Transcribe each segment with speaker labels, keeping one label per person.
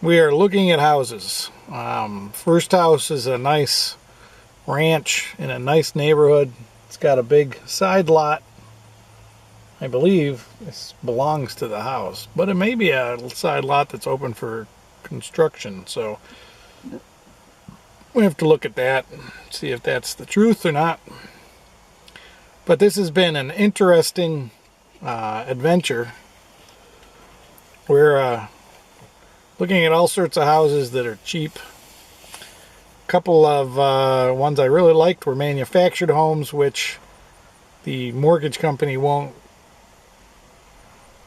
Speaker 1: We are looking at houses. First house is a nice ranch in a nice neighborhood. It's got a big side lot. I believe this belongs to the house, but it may be a side lot that's open for construction, so we have to look at that and see if that's the truth or not. But this has been an interesting adventure. We're looking at all sorts of houses that are cheap. A couple of ones I really liked were manufactured homes, which the mortgage company won't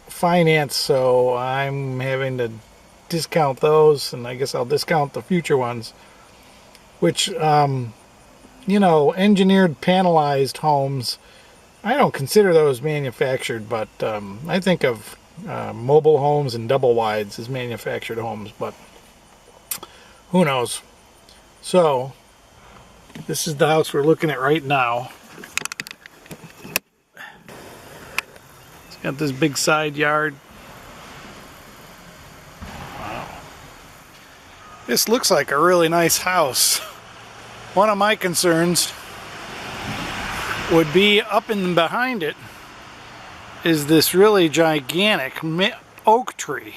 Speaker 1: finance, so I'm having to discount those, and I guess I'll discount the future ones, which you know, engineered panelized homes, I don't consider those manufactured, but I think of mobile homes and double wides as manufactured homes, but who knows. So this is the house we're looking at right now. It's got this big side yard. Wow. This looks like a really nice house. One of my concerns would be up in behind it is this really gigantic oak tree.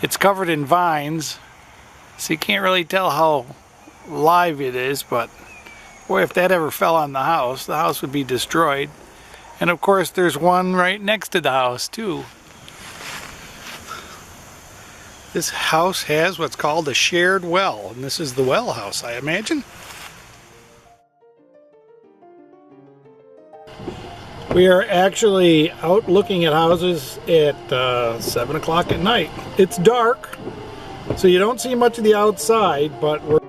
Speaker 1: It's covered in vines, so you can't really tell how live it is, but boy, if that ever fell on the house would be destroyed. And of course there's one right next to the house too. This house has what's called a shared well, and this is the well house, I imagine. We are actually out looking at houses at 7 o'clock at night. It's dark, so you don't see much of the outside, but we're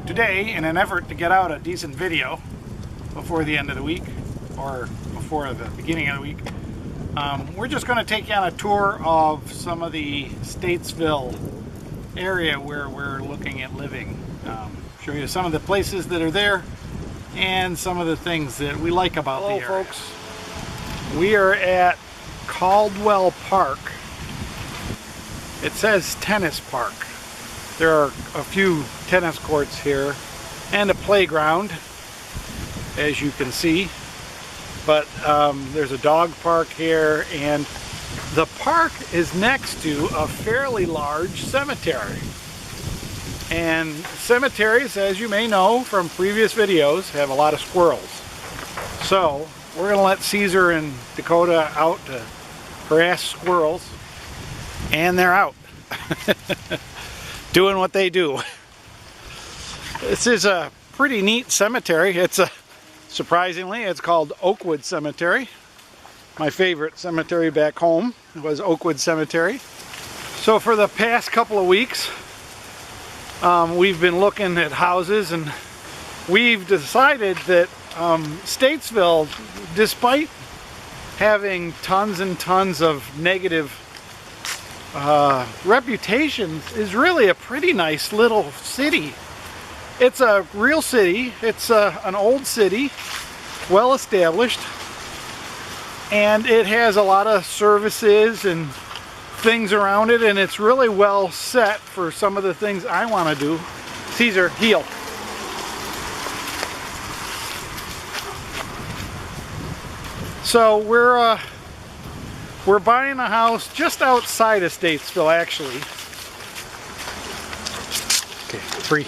Speaker 1: Today, in an effort to get out a decent video before the end of the week, or before the beginning of the week, we're just going to take you on a tour of some of the Statesville area where we're looking at living. Show you some of the places that are there and some of the things that we like about the area. Hello, folks. We are at Caldwell Park. It says tennis park. There are a few tennis courts here and a playground, as you can see. But there's a dog park here, and the park is next to a fairly large cemetery. And cemeteries, as you may know from previous videos, have a lot of squirrels. So we're going to let Caesar and Dakota out to harass squirrels, and they're out doing what they do. This is a pretty neat cemetery. Surprisingly, it's called Oakwood Cemetery. My favorite cemetery back home was Oakwood Cemetery. So for the past couple of weeks, we've been looking at houses, and we've decided that Statesville, despite having tons and tons of negative reputations, is really a pretty nice little city. It's a real city. It's an old city, well established, and it has a lot of services and things around it, and it's really well set for some of the things I want to do. Caesar, heel. So we're buying a house just outside of Statesville, actually. Okay, free.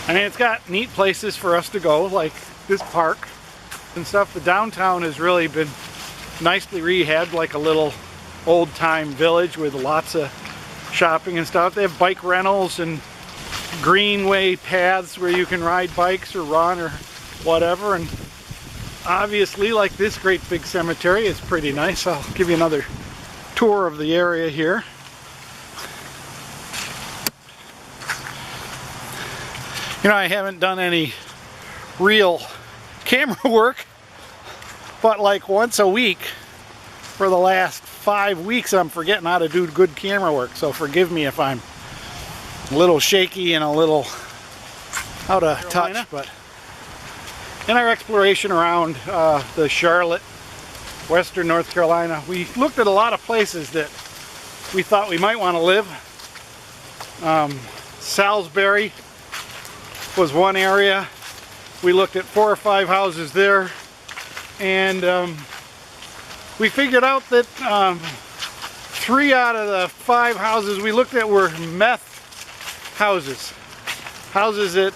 Speaker 1: I mean, it's got neat places for us to go, like this park and stuff. The downtown has really been nicely rehabbed, like a little old-time village with lots of shopping and stuff. They have bike rentals and greenway paths where you can ride bikes or run or whatever. And obviously, like this great big cemetery, is pretty nice. I'll give you another tour of the area here. You know, I haven't done any real camera work, but like once a week for the last 5 weeks I'm forgetting how to do good camera work, so forgive me if I'm a little shaky and a little out of touch. But in our exploration around the Charlotte, Western North Carolina, we looked at a lot of places that we thought we might want to live. Salisbury was one area. We looked at 4 or 5 houses there, and we figured out that 3 out of the 5 houses we looked at were meth houses. Houses that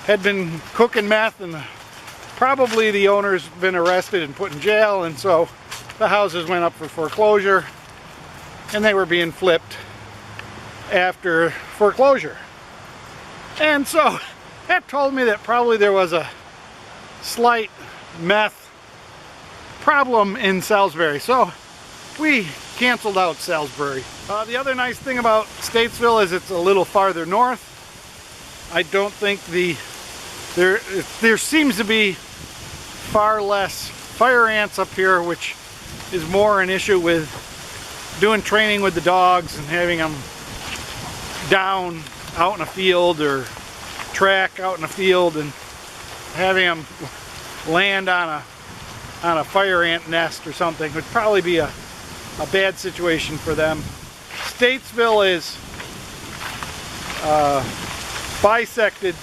Speaker 1: had been cooking meth, and probably the owner's been arrested and put in jail, and so the houses went up for foreclosure, and they were being flipped after foreclosure. And so that told me that probably there was a slight meth problem in Salisbury. So we canceled out Salisbury. The other nice thing about Statesville is it's a little farther north. I don't think there seems to be far less fire ants up here, which is more an issue with doing training with the dogs and having them down out in a field or track out in a field and having them land on a fire ant nest or something would probably be a bad situation for them. Statesville is bisected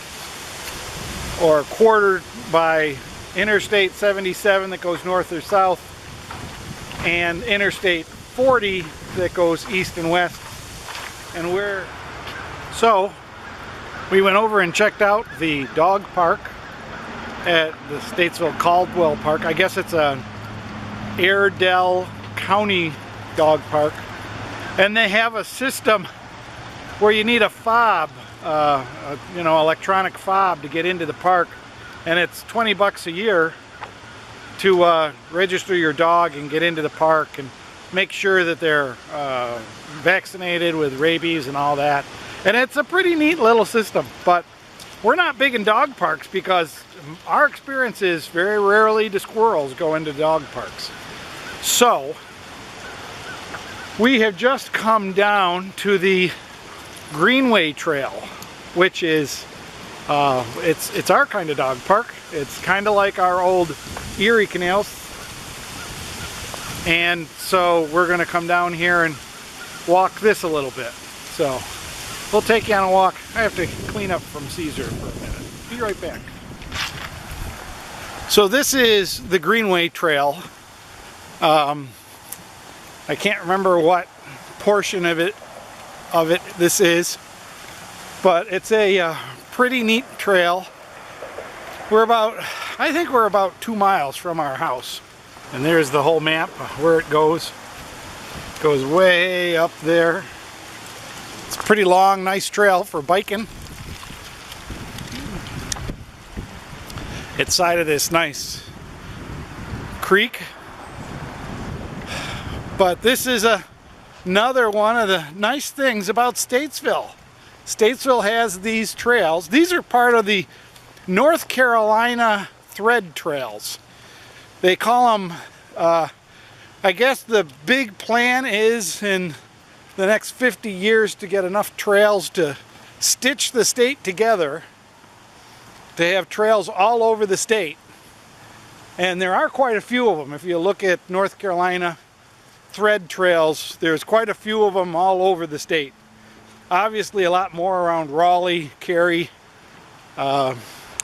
Speaker 1: or quartered by Interstate 77 that goes north or south and Interstate 40 that goes east and west. And so we went over and checked out the dog park at the Statesville Caldwell Park. I guess it's a Airedale County dog park, and they have a system where you need a fob, electronic fob to get into the park, and it's $20 a year to register your dog and get into the park. And make sure that they're vaccinated with rabies and all that. And it's a pretty neat little system, but we're not big in dog parks because our experience is very rarely do squirrels go into dog parks. So we have just come down to the Greenway Trail, which is it's our kind of dog park. It's kind of like our old Erie canals, and so we're going to come down here and walk this a little bit. So we'll take you on a walk. I have to clean up from Caesar for a minute. Be right back. So this is the Greenway Trail. I can't remember what portion of it this is, but it's a pretty neat trail. I think we're about 2 miles from our house, and there's the whole map where it goes. It goes way up there. It's a pretty long, nice trail for biking. It's side of this nice creek. But this is another one of the nice things about Statesville. Statesville has these trails. These are part of the North Carolina Thread Trails. They call them, I guess the big plan is in the next 50 years to get enough trails to stitch the state together, to have trails all over the state. And there are quite a few of them. If you look at North Carolina Thread Trails, there's quite a few of them all over the state. Obviously a lot more around Raleigh, Cary,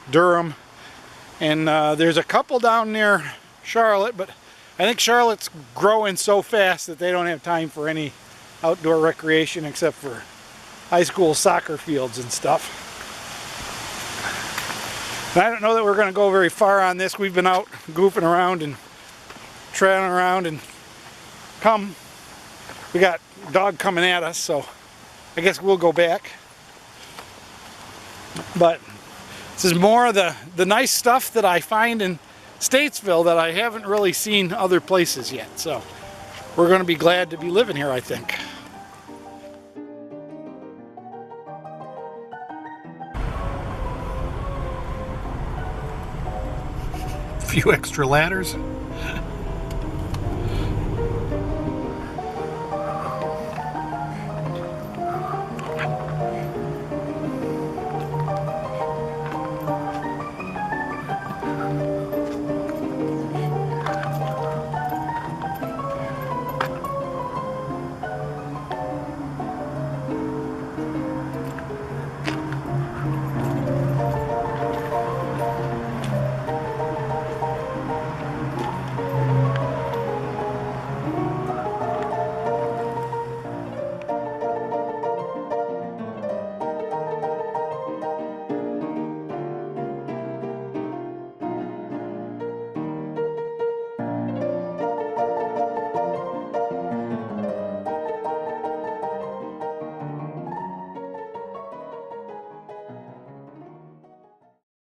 Speaker 1: Durham, and there's a couple down near Charlotte, but I think Charlotte's growing so fast that they don't have time for any outdoor recreation except for high school soccer fields and stuff. And I don't know that we're going to go very far on this. We've been out goofing around and trailing around, and we got a dog coming at us, so I guess we'll go back. But this is more of the nice stuff that I find in Statesville that I haven't really seen other places yet. So we're going to be glad to be living here, I think. A few extra ladders.